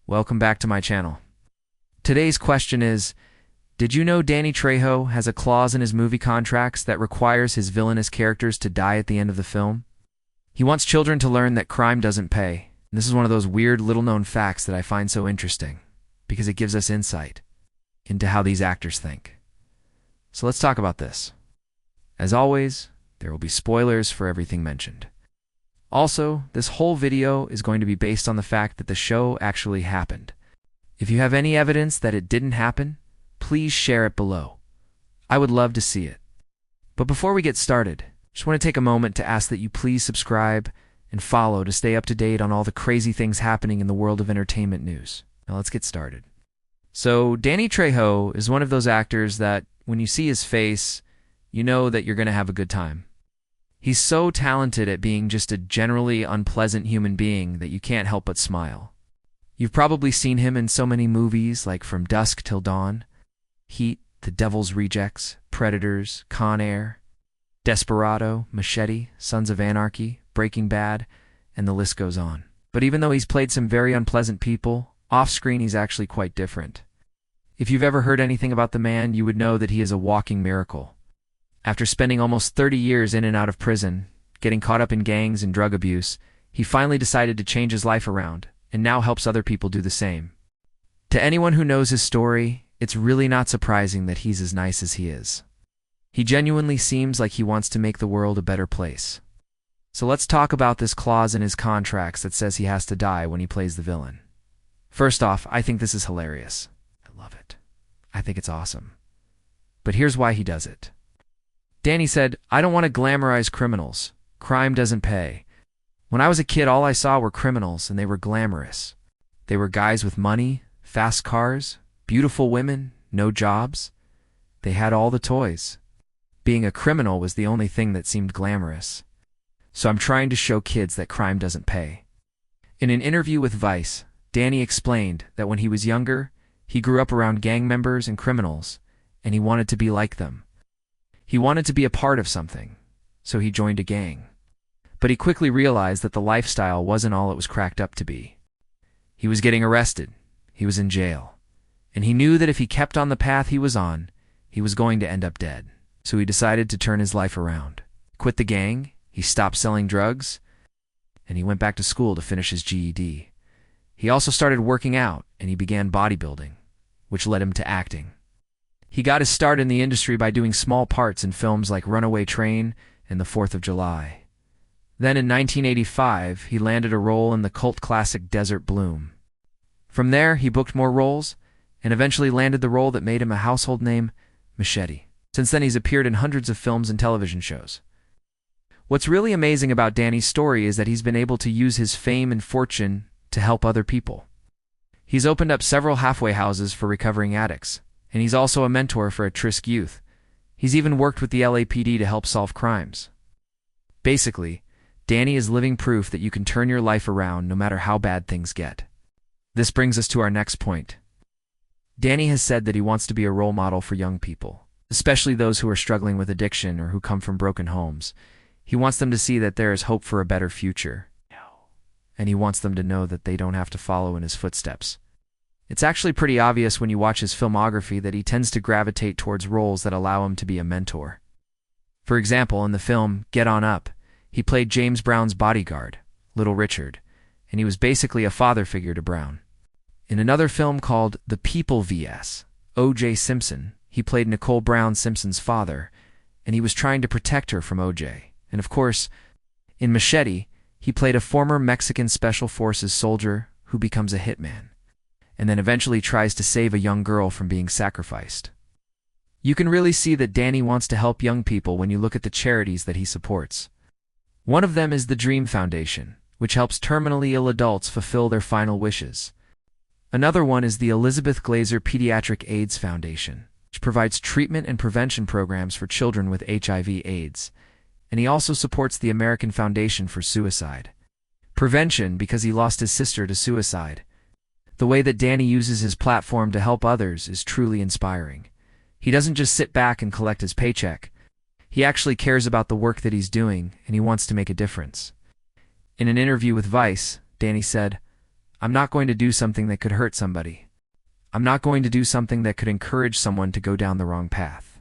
Welcome back to my channel. Today's question is, did you know Danny Trejo has a clause in his movie contracts that requires his villainous characters to die at the end of the film? He wants children to learn that crime doesn't pay. And this is one of those weird little-known facts that I find so interesting, because it gives us insight into how these actors think. So let's talk about this. As always, there will be spoilers for everything mentioned. Also, this whole video is going to be based on the fact that the show actually happened. If you have any evidence that it didn't happen, please share it below. I would love to see it. But before we get started, I just want to take a moment to ask that you please subscribe and follow to stay up to date on all the crazy things happening in the world of entertainment news. Now let's get started. So Danny Trejo is one of those actors that when you see his face, you know that you're going to have a good time. He's so talented at being just a generally unpleasant human being that you can't help but smile. You've probably seen him in so many movies like From Dusk Till Dawn, Heat, The Devil's Rejects, Predators, Con Air, Desperado, Machete, Sons of Anarchy, Breaking Bad, and the list goes on. But even though he's played some very unpleasant people, off-screen he's actually quite different. If you've ever heard anything about the man, you would know that he is a walking miracle. After spending almost 30 years in and out of prison, getting caught up in gangs and drug abuse, he finally decided to change his life around, and now helps other people do the same. To anyone who knows his story, it's really not surprising that he's as nice as he is. He genuinely seems like he wants to make the world a better place. So let's talk about this clause in his contracts that says he has to die when he plays the villain. First off, I think this is hilarious. I love it. I think it's awesome. But here's why he does it. Danny said, "I don't want to glamorize criminals. Crime doesn't pay. When I was a kid, all I saw were criminals, and they were glamorous. They were guys with money, fast cars, beautiful women, no jobs. They had all the toys. Being a criminal was the only thing that seemed glamorous. So I'm trying to show kids that crime doesn't pay." In an interview with Vice, Danny explained that when he was younger, he grew up around gang members and criminals, and he wanted to be like them. He wanted to be a part of something, so he joined a gang. But he quickly realized that the lifestyle wasn't all it was cracked up to be. He was getting arrested, he was in jail, and he knew that if he kept on the path he was on, he was going to end up dead. So he decided to turn his life around. Quit the gang, he stopped selling drugs, and he went back to school to finish his GED. He also started working out, and he began bodybuilding, which led him to acting. He got his start in the industry by doing small parts in films like Runaway Train and The 4th of July. Then in 1985, he landed a role in the cult classic Desert Bloom. From there, he booked more roles and eventually landed the role that made him a household name, Machete. Since then, he's appeared in hundreds of films and television shows. What's really amazing about Danny's story is that he's been able to use his fame and fortune to help other people. He's opened up several halfway houses for recovering addicts, and he's also a mentor for at-risk youth. He's even worked with the LAPD to help solve crimes. Basically, Danny is living proof that you can turn your life around no matter how bad things get. This brings us to our next point. Danny has said that he wants to be a role model for young people, especially those who are struggling with addiction or who come from broken homes. He wants them to see that there is hope for a better future. And he wants them to know that they don't have to follow in his footsteps. It's actually pretty obvious when you watch his filmography that he tends to gravitate towards roles that allow him to be a mentor. For example, in the film Get On Up, he played James Brown's bodyguard, Little Richard, and he was basically a father figure to Brown. In another film called The People vs. O.J. Simpson, he played Nicole Brown Simpson's father, and he was trying to protect her from O.J. And of course, in Machete, he played a former Mexican Special Forces soldier who becomes a hitman, and then eventually tries to save a young girl from being sacrificed. You can really see that Danny wants to help young people when you look at the charities that he supports. One of them is the Dream Foundation, which helps terminally ill adults fulfill their final wishes. Another one is the Elizabeth Glaser Pediatric AIDS Foundation, which provides treatment and prevention programs for children with HIV/AIDS. And he also supports the American Foundation for Suicide Prevention because he lost his sister to suicide. The way that Danny uses his platform to help others is truly inspiring. He doesn't just sit back and collect his paycheck. He actually cares about the work that he's doing, and he wants to make a difference. In an interview with Vice, Danny said, I'm not going to do something that could hurt somebody. I'm not going to do something that could encourage someone to go down the wrong path.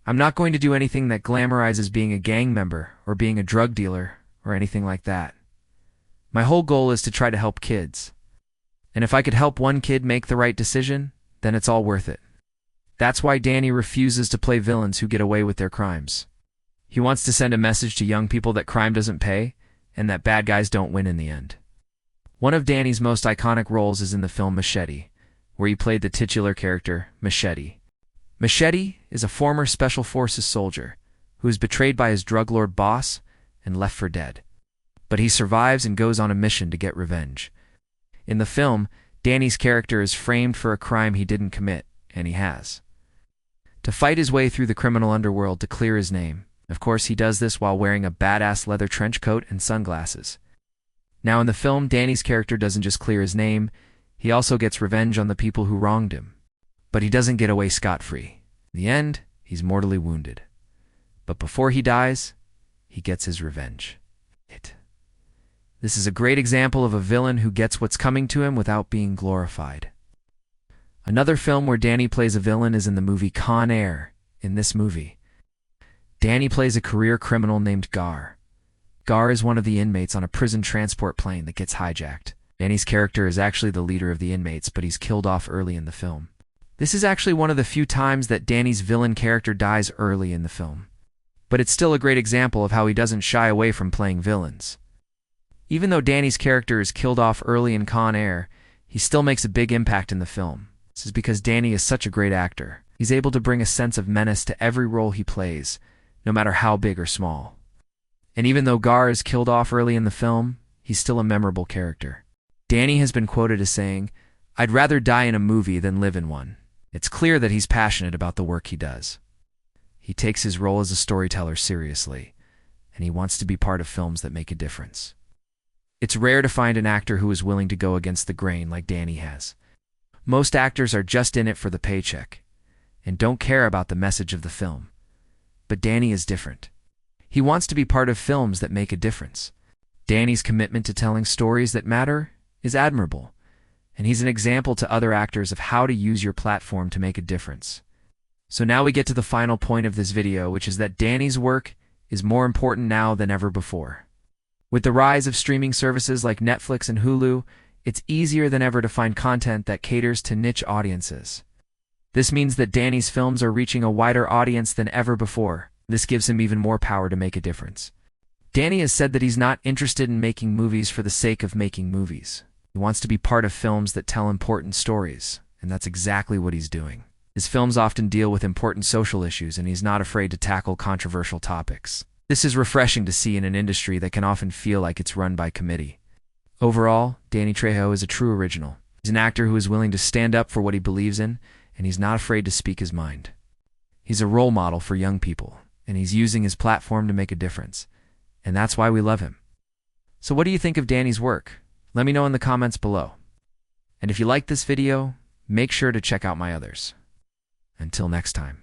I'm not going to do anything that glamorizes being a gang member or being a drug dealer or anything like that. My whole goal is to try to help kids. And if I could help one kid make the right decision, then it's all worth it. That's why Danny refuses to play villains who get away with their crimes. He wants to send a message to young people that crime doesn't pay and that bad guys don't win in the end. One of Danny's most iconic roles is in the film Machete, where he played the titular character, Machete. Machete is a former Special Forces soldier who is betrayed by his drug lord boss and left for dead. But he survives and goes on a mission to get revenge. In the film, Danny's character is framed for a crime he didn't commit, and he has to fight his way through the criminal underworld to clear his name. Of course, he does this while wearing a badass leather trench coat and sunglasses. Now in the film, Danny's character doesn't just clear his name, he also gets revenge on the people who wronged him. But he doesn't get away scot-free. In the end, he's mortally wounded. But before he dies, he gets his revenge. This is a great example of a villain who gets what's coming to him without being glorified. Another film where Danny plays a villain is in the movie Con Air. In this movie, Danny plays a career criminal named Gar. Gar is one of the inmates on a prison transport plane that gets hijacked. Danny's character is actually the leader of the inmates, but he's killed off early in the film. This is actually one of the few times that Danny's villain character dies early in the film. But it's still a great example of how he doesn't shy away from playing villains. Even though Danny's character is killed off early in Con Air, he still makes a big impact in the film. This is because Danny is such a great actor. He's able to bring a sense of menace to every role he plays, no matter how big or small. And even though Gar is killed off early in the film, he's still a memorable character. Danny has been quoted as saying, "I'd rather die in a movie than live in one." It's clear that he's passionate about the work he does. He takes his role as a storyteller seriously, and he wants to be part of films that make a difference. It's rare to find an actor who is willing to go against the grain like Danny has. Most actors are just in it for the paycheck and don't care about the message of the film. But Danny is different. He wants to be part of films that make a difference. Danny's commitment to telling stories that matter is admirable, and he's an example to other actors of how to use your platform to make a difference. So now we get to the final point of this video, which is that Danny's work is more important now than ever before. With the rise of streaming services like Netflix and Hulu, it's easier than ever to find content that caters to niche audiences. This means that Danny's films are reaching a wider audience than ever before. This gives him even more power to make a difference. Danny has said that he's not interested in making movies for the sake of making movies. He wants to be part of films that tell important stories, and that's exactly what he's doing. His films often deal with important social issues, and he's not afraid to tackle controversial topics. This is refreshing to see in an industry that can often feel like it's run by committee. Overall, Danny Trejo is a true original. He's an actor who is willing to stand up for what he believes in, and he's not afraid to speak his mind. He's a role model for young people, and he's using his platform to make a difference. And that's why we love him. So what do you think of Danny's work? Let me know in the comments below. And if you liked this video, make sure to check out my others. Until next time.